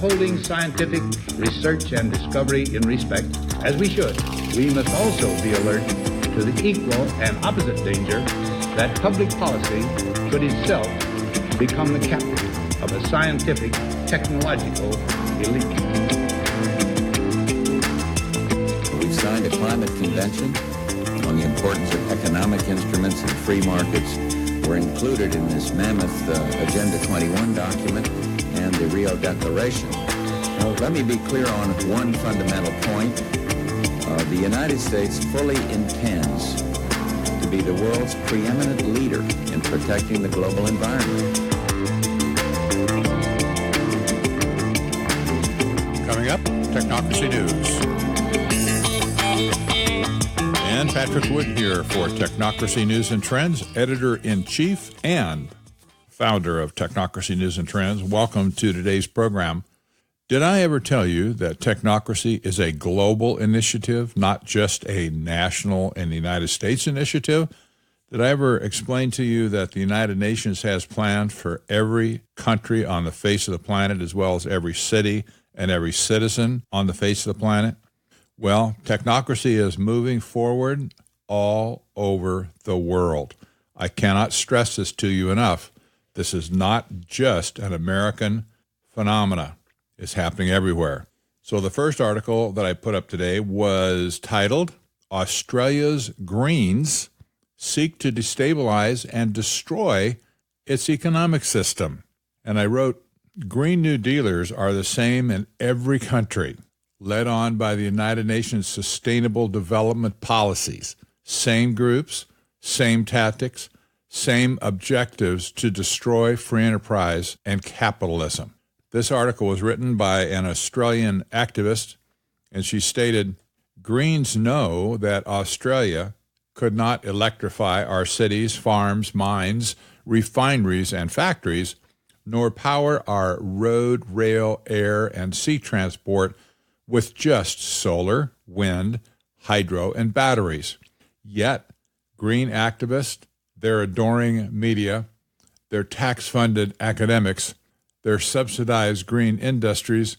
holding scientific research and discovery in respect, as we should, we must also be alert to the equal and opposite danger that public policy should itself become the captive of a scientific, technological elite. We've signed a climate convention on the importance of economic instruments and free markets. Were included in this mammoth Agenda 21 document and the Rio Declaration. Now, let me be clear on one fundamental point. The United States fully intends to be the world's preeminent leader in protecting the global environment. Coming up, Technocracy News. And Patrick Wood here for Technocracy News and Trends, Editor-in-Chief and founder of Technocracy News and Trends. Welcome to today's program. Did I ever tell you that Technocracy is a global initiative, not just a national and United States initiative? Did I ever explain to you that the United Nations has plans for every country on the face of the planet, as well as every city and every citizen on the face of the planet? Well, Technocracy is moving forward all over the world. I cannot stress this to you enough. This is not just an American phenomena. It's happening everywhere. So the first article that I put up today was titled, Australia's Greens Seek to Destabilize and Destroy Its Economic System. And I wrote, Green New Dealers are the same in every country, led on by the United Nations Sustainable Development Policies. Same groups, same tactics, same objectives to destroy free enterprise and capitalism. This article was written by an Australian activist, and she stated, Greens know that Australia could not electrify our cities, farms, mines, refineries, and factories, nor power our road, rail, air, and sea transport with just solar, wind, hydro, and batteries. Yet, green activists, their adoring media, their tax-funded academics, their subsidized green industries,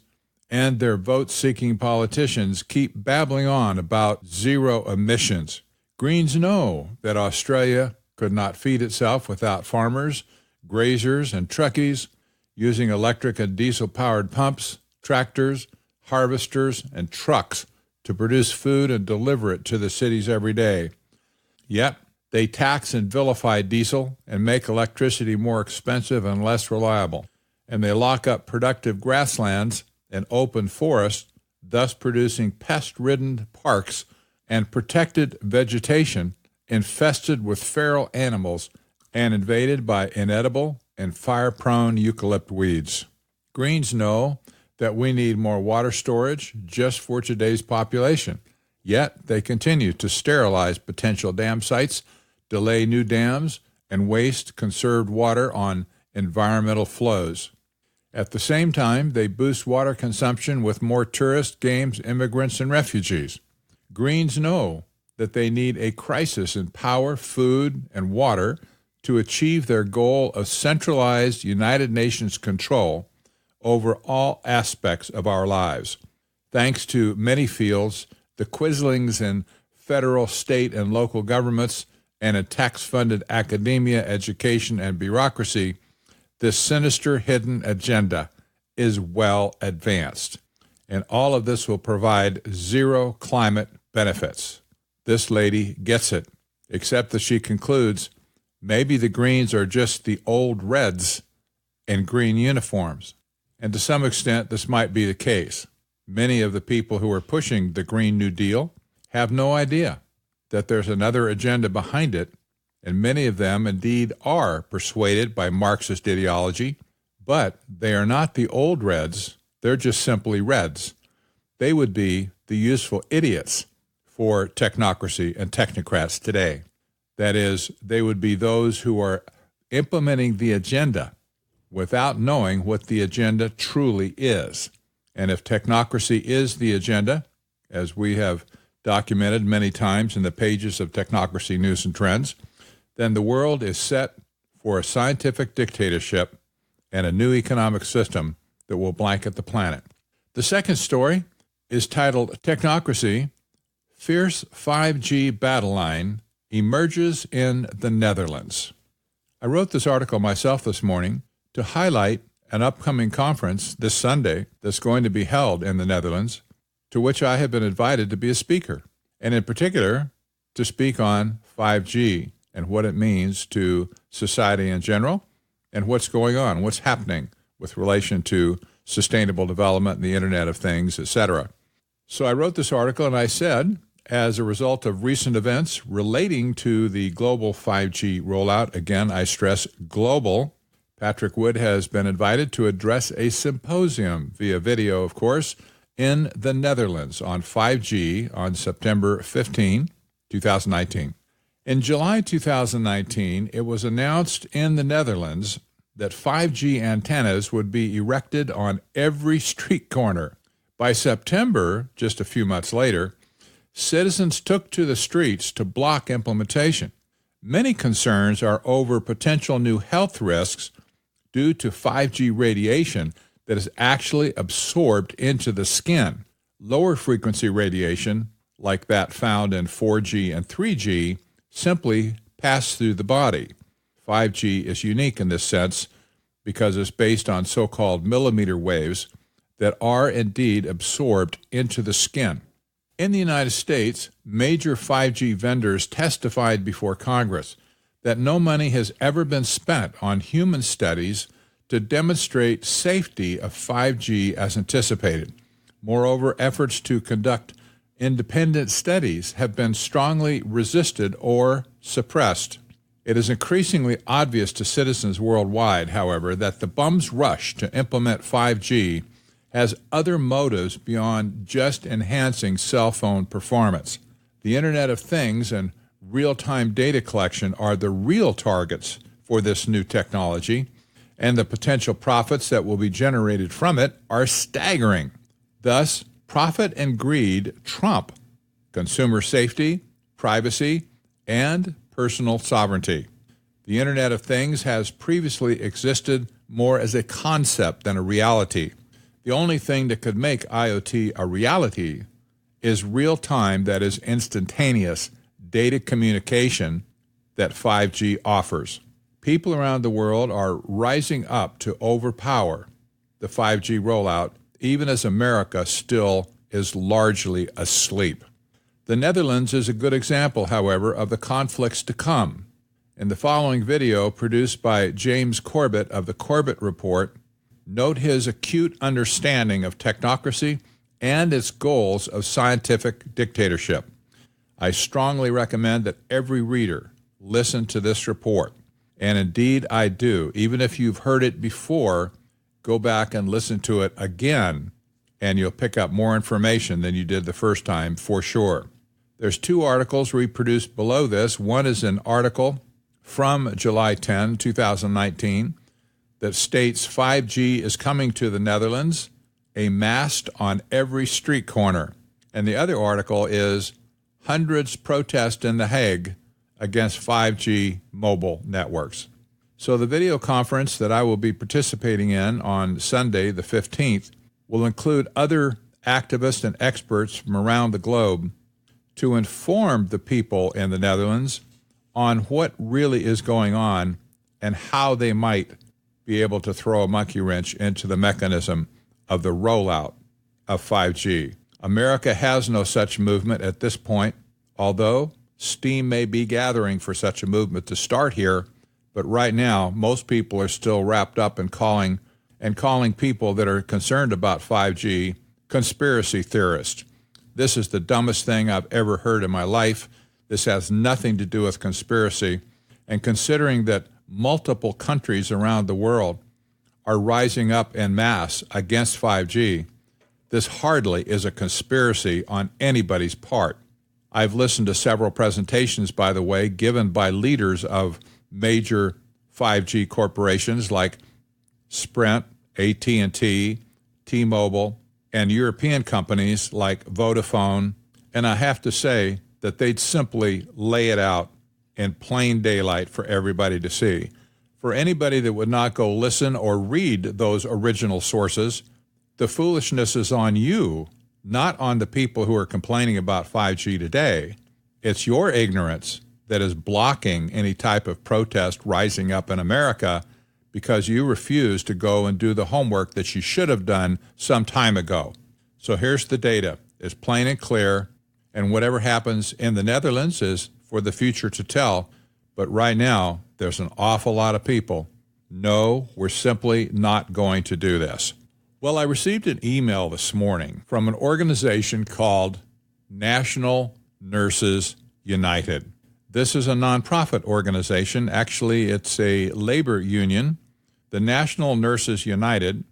and their vote-seeking politicians keep babbling on about zero emissions. Greens know that Australia could not feed itself without farmers, graziers, and truckies using electric and diesel-powered pumps, tractors, harvesters, and trucks to produce food and deliver it to the cities every day. Yet, they tax and vilify diesel and make electricity more expensive and less reliable. And they lock up productive grasslands and open forests, thus producing pest-ridden parks and protected vegetation infested with feral animals and invaded by inedible and fire-prone eucalypt weeds. Greens know that we need more water storage just for today's population. Yet they continue to sterilize potential dam sites, delay new dams, and waste conserved water on environmental flows. At the same time, they boost water consumption with more tourists, games, immigrants, and refugees. Greens know that they need a crisis in power, food, and water to achieve their goal of centralized United Nations control over all aspects of our lives. Thanks to many fields, the quislings in federal, state, and local governments, and in tax-funded academia, education, and bureaucracy, this sinister hidden agenda is well advanced. And all of this will provide zero climate benefits. This lady gets it, except that she concludes, maybe the Greens are just the old Reds in green uniforms. And to some extent, this might be the case. Many of the people who are pushing the Green New Deal have no idea that there's another agenda behind it, and many of them indeed are persuaded by Marxist ideology, but they are not the old Reds, they're just simply Reds. They would be the useful idiots for technocracy and technocrats today. That is, they would be those who are implementing the agenda without knowing what the agenda truly is. And if technocracy is the agenda, as we have documented many times in the pages of Technocracy News and Trends, then the world is set for a scientific dictatorship and a new economic system that will blanket the planet. The second story is titled Technocracy, Fierce 5G Battleline Emerges in the Netherlands. I wrote this article myself this morning to highlight an upcoming conference this Sunday that's going to be held in the Netherlands, to which I have been invited to be a speaker, and in particular to speak on 5G and what it means to society in general and what's going on, what's happening with relation to sustainable development and the Internet of Things, etc. So I wrote this article and I said, as a result of recent events relating to the global 5G rollout, again, I stress global, Patrick Wood has been invited to address a symposium via video, of course, in the Netherlands on 5G on September 15, 2019. In July 2019, it was announced in the Netherlands that 5G antennas would be erected on every street corner. By September, just a few months later, citizens took to the streets to block implementation. Many concerns are over potential new health risks due to 5G radiation that is actually absorbed into the skin. Lower frequency radiation, like that found in 4G and 3G, simply pass through the body. 5G is unique in this sense because it's based on so-called millimeter waves that are indeed absorbed into the skin. In the United States, major 5G vendors testified before Congress that no money has ever been spent on human studies to demonstrate safety of 5G as anticipated. Moreover, efforts to conduct independent studies have been strongly resisted or suppressed. It is increasingly obvious to citizens worldwide, however, that the bum's rush to implement 5G has other motives beyond just enhancing cell phone performance. The Internet of Things and real-time data collection are the real targets for this new technology, and the potential profits that will be generated from it are staggering. Thus, profit and greed trump consumer safety, privacy, and personal sovereignty. The Internet of Things has previously existed more as a concept than a reality. The only thing that could make IoT a reality is real-time, that is instantaneous, data communication that 5G offers. People around the world are rising up to overpower the 5G rollout, even as America still is largely asleep. The Netherlands is a good example, however, of the conflicts to come. In the following video, produced by James Corbett of the Corbett Report, note his acute understanding of technocracy and its goals of scientific dictatorship. I strongly recommend that every reader listen to this report. And indeed, I do. Even if you've heard it before, go back and listen to it again, and you'll pick up more information than you did the first time, for sure. There's two articles reproduced below this. One is an article from July 10, 2019, that states 5G is coming to the Netherlands, a mast on every street corner. And the other article is hundreds protest in The Hague against 5G mobile networks. So the video conference that I will be participating in on Sunday, the 15th, will include other activists and experts from around the globe to inform the people in the Netherlands on what really is going on and how they might be able to throw a monkey wrench into the mechanism of the rollout of 5G. America has no such movement at this point, although steam may be gathering for such a movement to start here, but right now most people are still wrapped up in calling people that are concerned about 5G conspiracy theorists. This is the dumbest thing I've ever heard in my life. This has nothing to do with conspiracy, and considering that multiple countries around the world are rising up en masse against 5G, this hardly is a conspiracy on anybody's part. I've listened to several presentations, by the way, given by leaders of major 5G corporations like Sprint, AT&T, T-Mobile, and European companies like Vodafone, and I have to say that they'd simply lay it out in plain daylight for everybody to see. For anybody that would not go listen or read those original sources, the foolishness is on you, not on the people who are complaining about 5G today. It's your ignorance that is blocking any type of protest rising up in America because you refuse to go and do the homework that you should have done some time ago. So here's the data. It's plain and clear, and whatever happens in the Netherlands is for the future to tell. But right now, there's an awful lot of people. No, we're simply not going to do this. Well, I received an email this morning from an organization called National Nurses United. This is a nonprofit organization. Actually, it's a labor union. The National Nurses United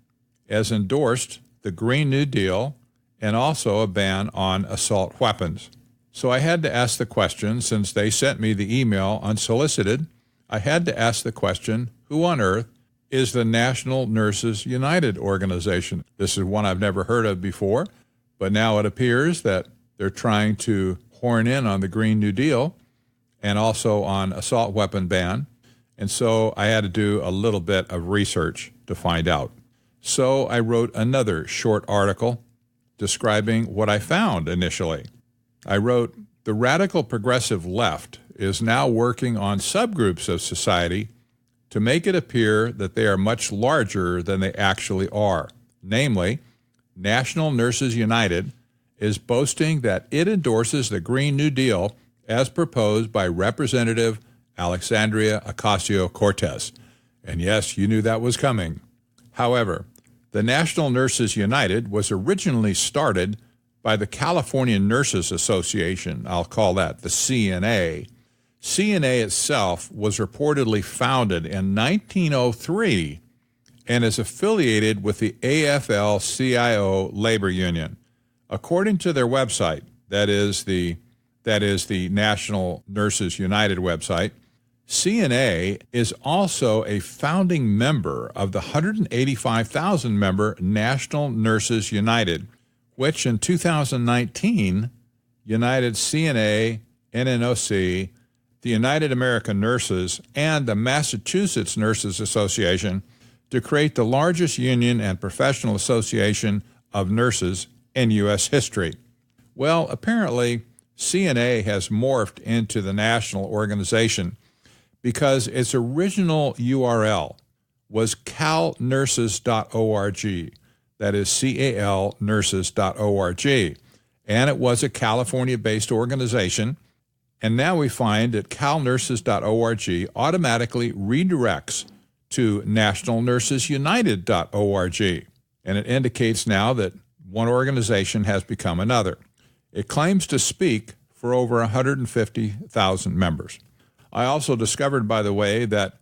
has endorsed the Green New Deal and also a ban on assault weapons. So I had to ask the question, since they sent me the email unsolicited, I had to ask the question, who on earth is the National Nurses United organization? This is one I've never heard of before, but now it appears that they're trying to horn in on the Green New Deal and also on assault weapon ban. And so I had to do a little bit of research to find out. So I wrote another short article describing what I found initially. I wrote, the radical progressive left is now working on subgroups of society to make it appear that they are much larger than they actually are. Namely, National Nurses United is boasting that it endorses the Green New Deal as proposed by Representative Alexandria Ocasio-Cortez. And yes, you knew that was coming. However, the National Nurses United was originally started by the California Nurses Association. I'll call that the CNA. CNA itself was reportedly founded in 1903 and is affiliated with the AFL-CIO labor union. According to their website, that is the National Nurses United website, CNA is also a founding member of the 185,000-member National Nurses United, which in 2019 united CNA, NNOC, the United American Nurses, and the Massachusetts Nurses Association to create the largest union and professional association of nurses in U.S. history. Well, apparently, CNA has morphed into the national organization because its original URL was calnurses.org. That is CAL nurses.org. And it was a California-based organization. And now we find that calnurses.org automatically redirects to nationalnursesunited.org. And it indicates now that one organization has become another. It claims to speak for over 150,000 members. I also discovered, by the way, that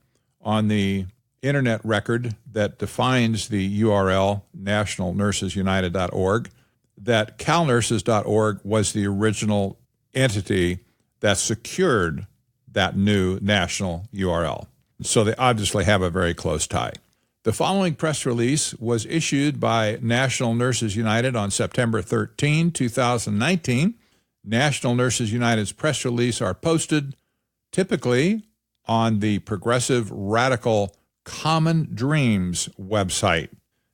on the internet record that defines the URL nationalnursesunited.org, that calnurses.org was the original entity that secured that new national URL. So they obviously have a very close tie. The following press release was issued by National Nurses United on September 13, 2019. National Nurses United's press release are posted typically on the Progressive Radical Common Dreams website.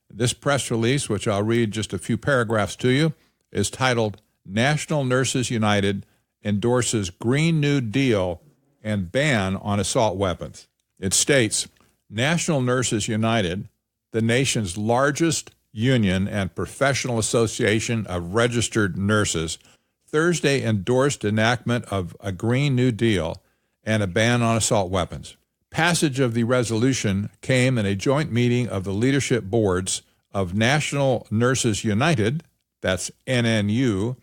This press release, which I'll read just a few paragraphs to you, is titled National Nurses United Endorses Green New Deal and Ban on Assault Weapons. It states, National Nurses United, the nation's largest union and professional association of registered nurses, Thursday endorsed enactment of a Green New Deal and a ban on assault weapons. Passage of the resolution came in a joint meeting of the leadership boards of National Nurses United, that's NNU,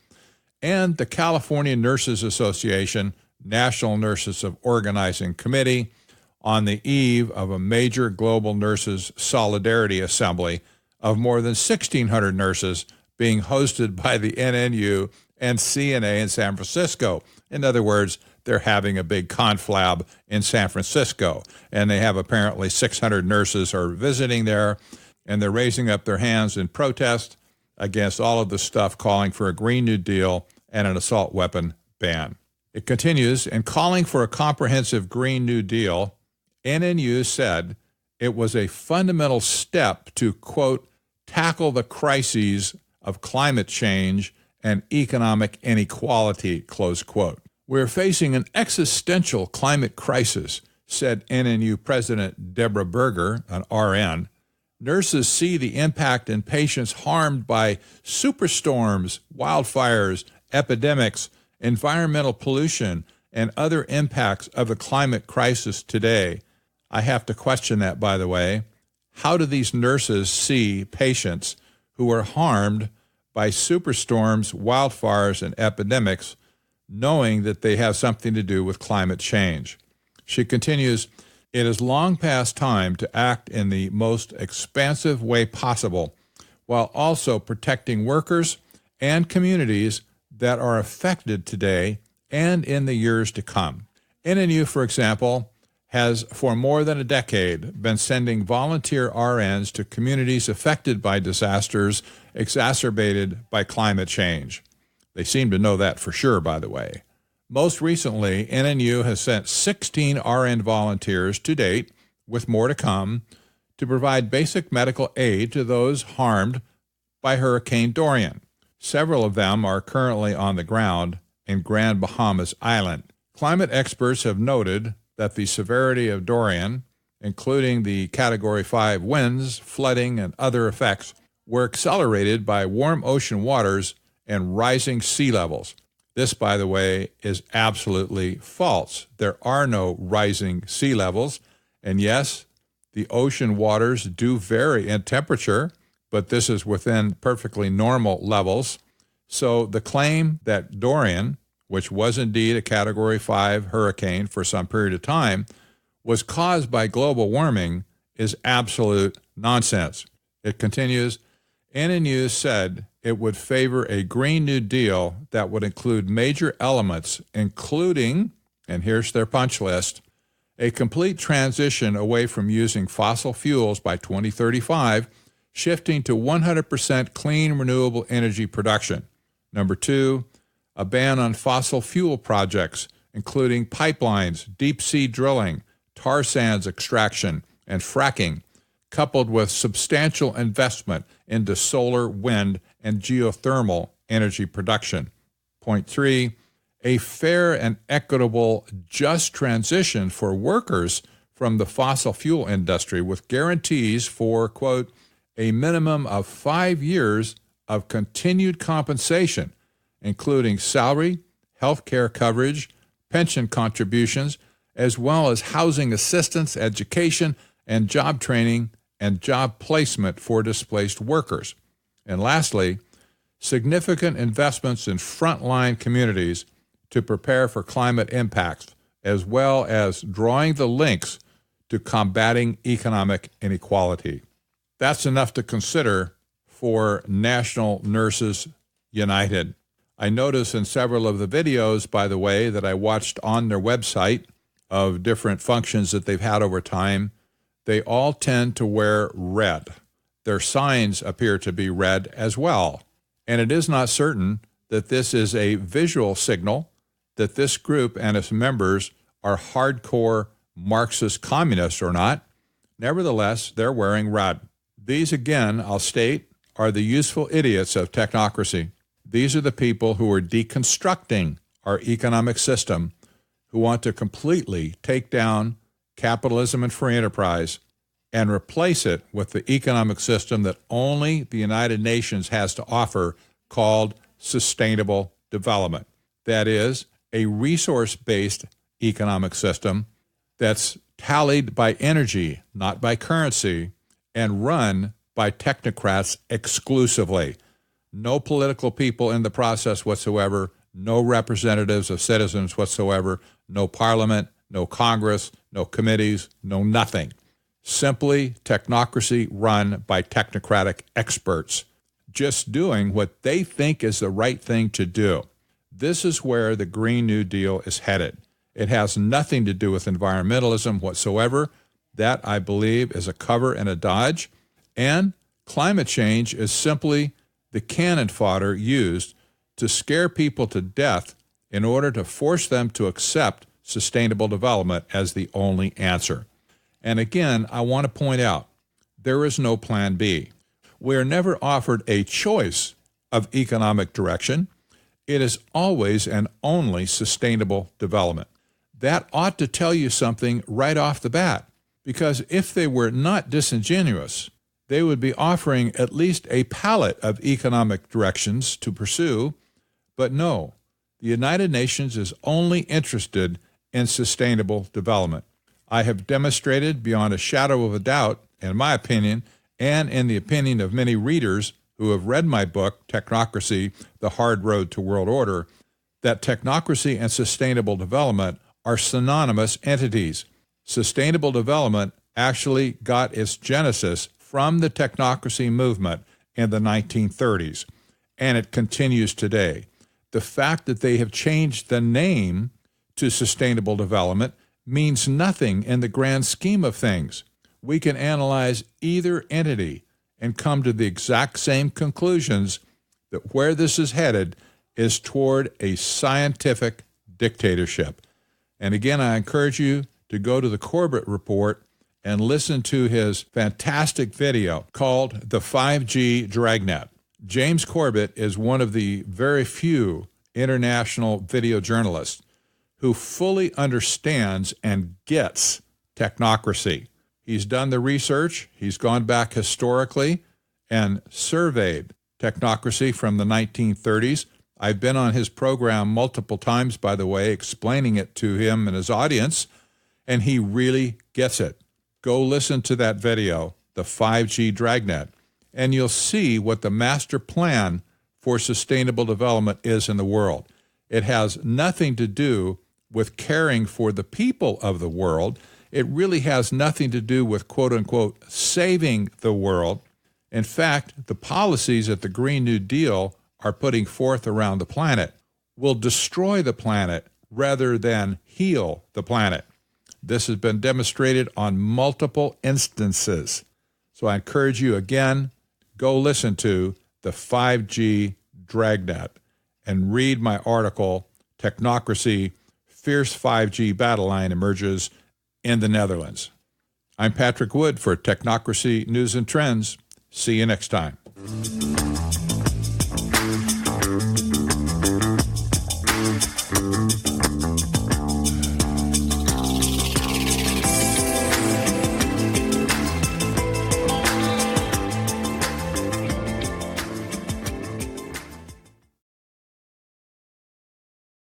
and the California Nurses Association National Nurses of Organizing Committee on the eve of a major global nurses solidarity assembly of more than 1,600 nurses being hosted by the NNU and CNA in San Francisco. In other words, they're having a big conflab in San Francisco, and they have apparently 600 nurses are visiting there, and they're raising up their hands in protest against all of the stuff calling for a Green New Deal and an assault weapon ban. It continues, in calling for a comprehensive Green New Deal NNU said it was a fundamental step to, quote, tackle the crises of climate change and economic inequality, close quote. We're facing an existential climate crisis, said NNU President Deborah Berger, an RN. Nurses see the impact in patients harmed by superstorms, wildfires, epidemics, environmental pollution, and other impacts of the climate crisis today. I have to question that, by the way. How do these nurses see patients who are harmed by superstorms, wildfires, and epidemics, knowing that they have something to do with climate change? She continues, it is long past time to act in the most expansive way possible, while also protecting workers and communities that are affected today and in the years to come. NNU, for example, has for more than a decade been sending volunteer RNs to communities affected by disasters exacerbated by climate change. They seem to know that for sure, by the way. Most recently, NNU has sent 16 RN volunteers to date, with more to come, to provide basic medical aid to those harmed by Hurricane Dorian. Several of them are currently on the ground in Grand Bahamas Island. Climate experts have noted that the severity of Dorian, including the Category 5 winds, flooding, and other effects, were accelerated by warm ocean waters and rising sea levels. This, by the way, is absolutely false. There are no rising sea levels. And yes, the ocean waters do vary in temperature, but this is within perfectly normal levels. So the claim that Dorian, which was indeed a Category 5 hurricane for some period of time, was caused by global warming is absolute nonsense. It continues, NNU said it would favor a Green New Deal that would include major elements, including, and here's their punch list, a complete transition away from using fossil fuels by 2035, shifting to 100% clean renewable energy production. Number 2, a ban on fossil fuel projects, including pipelines, deep-sea drilling, tar sands extraction, and fracking, coupled with substantial investment into solar, wind, and geothermal energy production. Point 3, a fair and equitable, just transition for workers from the fossil fuel industry with guarantees for, quote, a minimum of 5 years of continued compensation, including salary, health care coverage, pension contributions, as well as housing assistance, education, and job training and job placement for displaced workers. And lastly, significant investments in frontline communities to prepare for climate impacts, as well as drawing the links to combating economic inequality. That's enough to consider for National Nurses United. I noticed in several of the videos, by the way, that I watched on their website of different functions that they've had over time, they all tend to wear red. Their signs appear to be red as well. And it is not certain that this is a visual signal that this group and its members are hardcore Marxist communists or not. Nevertheless, they're wearing red. These, again, I'll state, are the useful idiots of technocracy. These are the people who are deconstructing our economic system, who want to completely take down capitalism and free enterprise and replace it with the economic system that only the United Nations has to offer, called sustainable development. That is, a resource-based economic system that's tallied by energy, not by currency, and run by technocrats exclusively. No political people in the process whatsoever, no representatives of citizens whatsoever, no parliament, no Congress, no committees, no nothing. Simply technocracy run by technocratic experts, just doing what they think is the right thing to do. This is where the Green New Deal is headed. It has nothing to do with environmentalism whatsoever. That, I believe, is a cover and a dodge. And climate change is simply the cannon fodder used to scare people to death in order to force them to accept sustainable development as the only answer. And again, I want to point out, there is no plan B. We are never offered a choice of economic direction. It is always and only sustainable development. That ought to tell you something right off the bat, because if they were not disingenuous, they would be offering at least a palette of economic directions to pursue. But no, the United Nations is only interested in sustainable development. I have demonstrated beyond a shadow of a doubt, in my opinion, and in the opinion of many readers who have read my book, Technocracy, The Hard Road to World Order, that technocracy and sustainable development are synonymous entities. Sustainable development actually got its genesis from the technocracy movement in the 1930s, and it continues today. The fact that they have changed the name to sustainable development means nothing in the grand scheme of things. We can analyze either entity and come to the exact same conclusions that where this is headed is toward a scientific dictatorship. And again, I encourage you to go to the Corbett Report and listen to his fantastic video called The 5G Dragnet. James Corbett is one of the very few international video journalists who fully understands and gets technocracy. He's done the research. He's gone back historically and surveyed technocracy from the 1930s. I've been on his program multiple times, by the way, explaining it to him and his audience, and he really gets it. Go listen to that video, The 5G Dragnet, and you'll see what the master plan for sustainable development is in the world. It has nothing to do with caring for the people of the world. It really has nothing to do with, quote unquote, saving the world. In fact, the policies that the Green New Deal are putting forth around the planet will destroy the planet rather than heal the planet. This has been demonstrated on multiple instances. So I encourage you again, go listen to the 5G Dragnet and read my article, Technocracy, Fierce 5G Battleline Emerges in the Netherlands. I'm Patrick Wood for Technocracy News and Trends. See you next time.